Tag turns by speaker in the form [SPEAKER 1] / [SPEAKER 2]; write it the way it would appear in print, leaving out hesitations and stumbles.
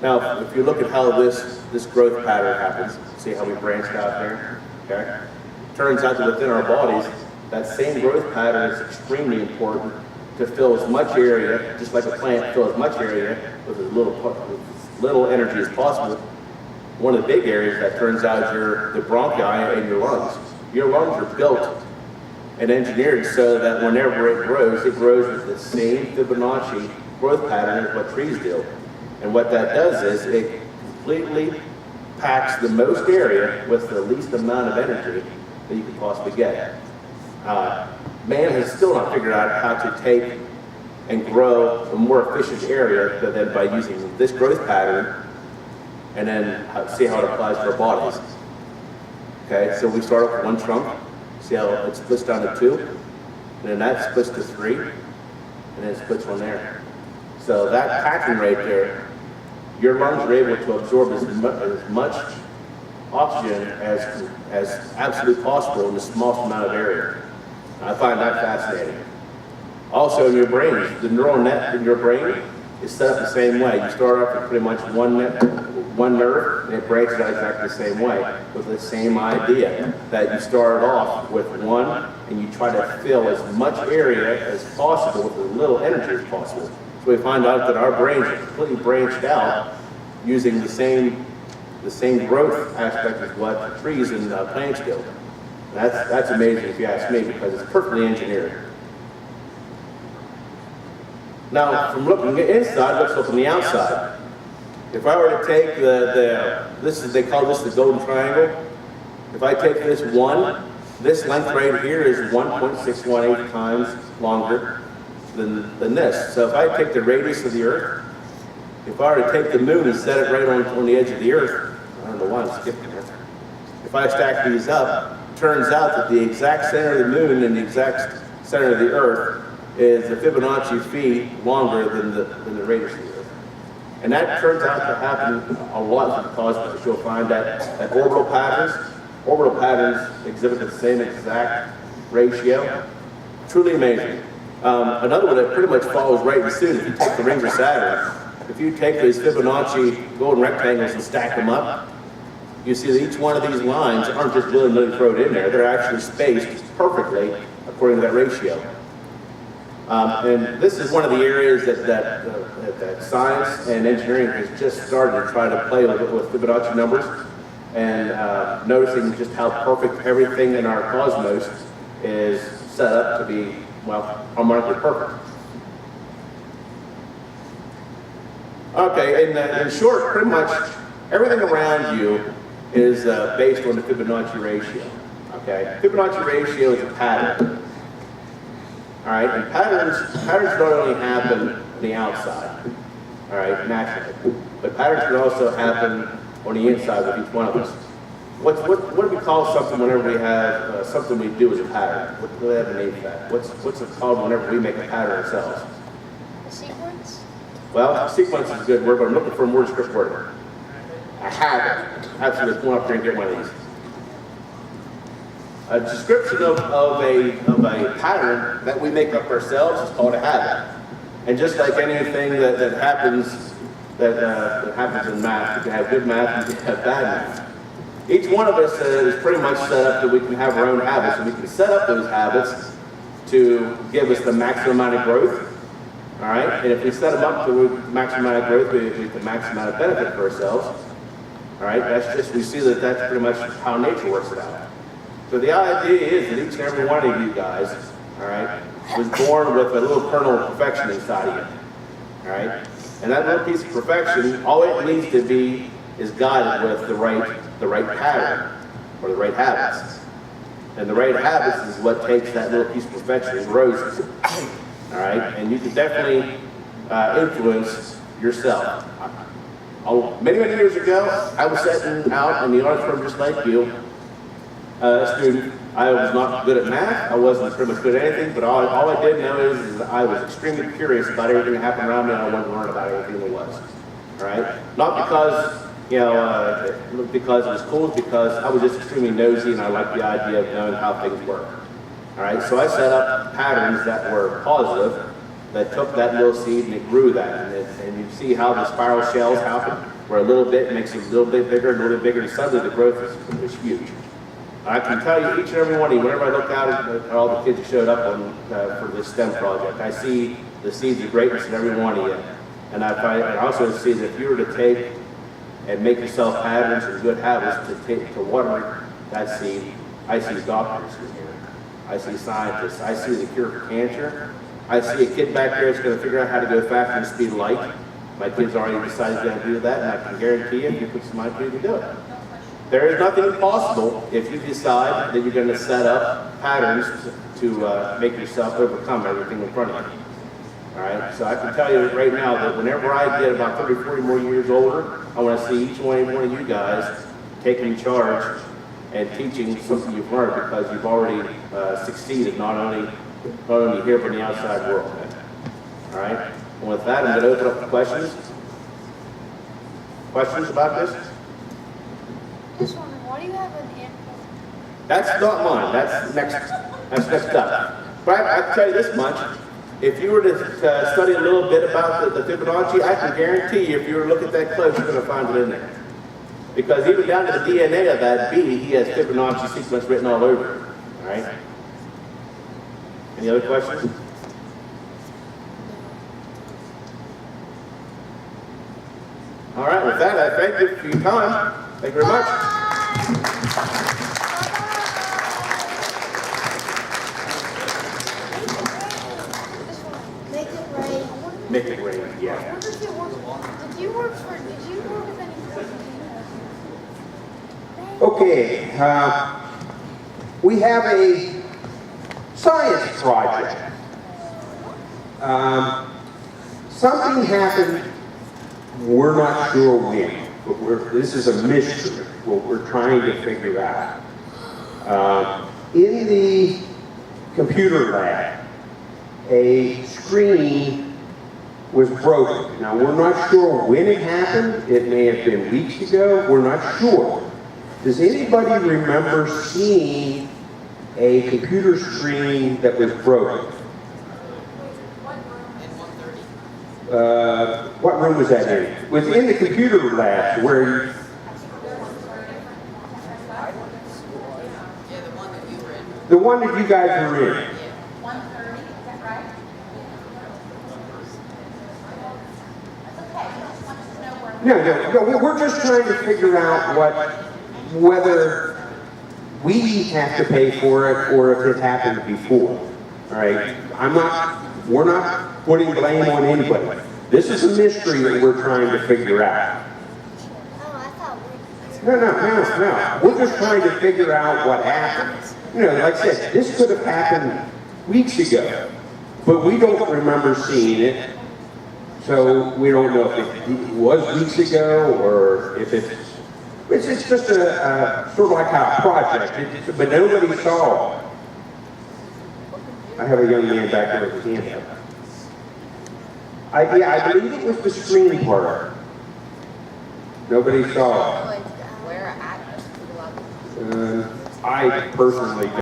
[SPEAKER 1] Now, if you look at how this growth pattern happens, see how we branched out here, okay? Turns out that within our bodies, that same growth pattern is extremely important to fill as much area, just like a plant, fill as much area with as little energy as possible. One of the big areas that turns out is the bronchi and your lungs. Your lungs are built and engineered so that whenever it grows with the same Fibonacci growth pattern as what trees do. And what that does is it completely packs the most area with the least amount of energy that you can possibly get. Man has still not figured out how to take and grow a more efficient area than by using this growth pattern and then see how it applies to our bodies. Okay, so we start off with one trunk, see how it splits down to two, and then that splits to three, and then it splits one there. So that packing right there, your lungs are able to absorb as much oxygen as absolutely possible in the smallest amount of area. I find that fascinating. Also in your brain, the neural net in your brain is set up the same way. You start off with pretty much one nerve, and it branches out exactly the same way, with the same idea that you start off with one, and you try to fill as much area as possible with as little energy as possible. So we find out that our brains are completely branched out using the same growth aspect as what trees and plants do. That's amazing if you ask me, because it's perfectly engineered. Now, from looking inside, let's look on the outside. If I were to take they call this the golden triangle. If I take this length right here is 1.618 times longer than this. So if I take the radius of the Earth, if I were to take the moon and set it right on the edge of the Earth, I don't know why I'm skipping it. If I stack these up, it turns out that the exact center of the moon and the exact center of the Earth is a Fibonacci feet longer than the radius of the Earth. And that turns out to happen a lot with the cosmos. You'll find that orbital patterns exhibit the same exact ratio. Truly amazing. Another one that pretty much follows right in suit, if you take the rings of Saturn, if you take these Fibonacci golden rectangles and stack them up, you see that each one of these lines aren't just willy-nilly thrown in there, they're actually spaced perfectly according to that ratio. And this is one of the areas that science and engineering has just started to try to play with Fibonacci numbers, and noticing just how perfect everything in our cosmos is set up to be, well, harmonically perfect. Okay, in short, pretty much everything around you is based on the Fibonacci ratio. Okay, Fibonacci ratio is a pattern. All right, and patterns don't only happen on the outside, all right, naturally, but patterns can also happen on the inside with each one of us. What do we call something whenever we have something we do as a pattern? What do they have a name for that? What's it called whenever we make a pattern ourselves?
[SPEAKER 2] A sequence?
[SPEAKER 1] Well, sequence is a good word, but I'm looking for a more descriptive word. A habit. Absolutely, come up here and get one of these. A description of a pattern that we make up ourselves is called a habit. And just like anything that happens in math, you can have good math, you can have bad math. Each one of us is pretty much set up that we can have our own habits, and we can set up those habits to give us the maximum amount of growth. All right, and if we set them up to the maximum amount of growth, we get the maximum amount of benefit for ourselves. All right, we see that that's pretty much how nature works it out. So the idea is that each and every one of you guys, all right, was born with a little kernel of perfection inside of you, all right? And that little piece of perfection, all it needs to be is guided with the right pattern, or the right habits. And the right habits is what takes that little piece of perfection and grows it, all right? And you can definitely influence yourself. Many years ago, I was sitting out in the auditorium just like you, student. I was not good at math. I wasn't pretty much good at anything, but all I did know is I was extremely curious about everything that happened around me, and I wanted to learn about everything there was. All right? Not because, because it was cool, because I was just extremely nosy and I liked the idea of knowing how things work. All right? So I set up patterns that were positive that took that little seed and it grew that. And you see how the spiral shells happen, where a little bit makes it a little bit bigger, and suddenly the growth is huge. I can tell you, each and every one of you, whenever I look out at all the kids that showed up on, for this STEM project, I see the seeds of greatness in every one of you. And I also see that if you were to take and make yourself patterns and good habits to water that seed, I see doctors in here. I see scientists. I see the cure for cancer. I see a kid back there that's going to figure out how to go faster than the speed of light. My kid's already decided he's going to do that, and I can guarantee you, if you put some mind to it, you can do it. There is nothing impossible if you decide that you're going to set up patterns to make yourself overcome everything in front of you. All right, so I can tell you right now that whenever I get about 30, 40 more years older, I want to see each one of you guys taking charge and teaching something you've learned, because you've already succeeded not only here but in the outside world. All right, and with that, I'm going to open up the questions. Questions about this?
[SPEAKER 2] Just wondering, why do you have an ant?
[SPEAKER 1] That's not mine. That's next up. But I can tell you this much. If you were to study a little bit about the Fibonacci, I can guarantee you, if you were to look at that close, you're going to find it in there. Because even down to the DNA of that bee, he has Fibonacci sequence written all over it. All right? Any other questions? All right, with that, I thank you for your time. Thank you very much.
[SPEAKER 2] Make it rain.
[SPEAKER 1] Make it rain,
[SPEAKER 2] I
[SPEAKER 1] yeah.
[SPEAKER 2] wonder if you work. Did you work with any
[SPEAKER 3] Okay, we have a science project. Something happened, we're not sure when, but this is a mystery, what we're trying to figure out. In the computer lab, a screen was broken. Now, we're not sure when it happened. It may have been weeks ago. We're not sure. Does anybody remember seeing a computer screen that was broken? What room was that in? It was in the computer lab where
[SPEAKER 4] Yeah, the one that you were in.
[SPEAKER 3] the one that you guys were in.
[SPEAKER 4] 1:30, is that right? That's okay, I just wanted to know where.
[SPEAKER 3] No, we're just trying to figure out whether we have to pay for it or if it happened before. All right, we're not putting blame on anybody. This is a mystery that we're trying to figure out.
[SPEAKER 2] Oh, I thought we.
[SPEAKER 3] No. We're just trying to figure out what happened. You know, like I said, this could have happened weeks ago, but we don't remember seeing it. So we don't know if it was weeks ago or if it's just a sort of like a project, but nobody saw it. I have a young man back there with his hand up. I believe it was the screen part. Nobody saw it.
[SPEAKER 4] Where at?
[SPEAKER 3] I personally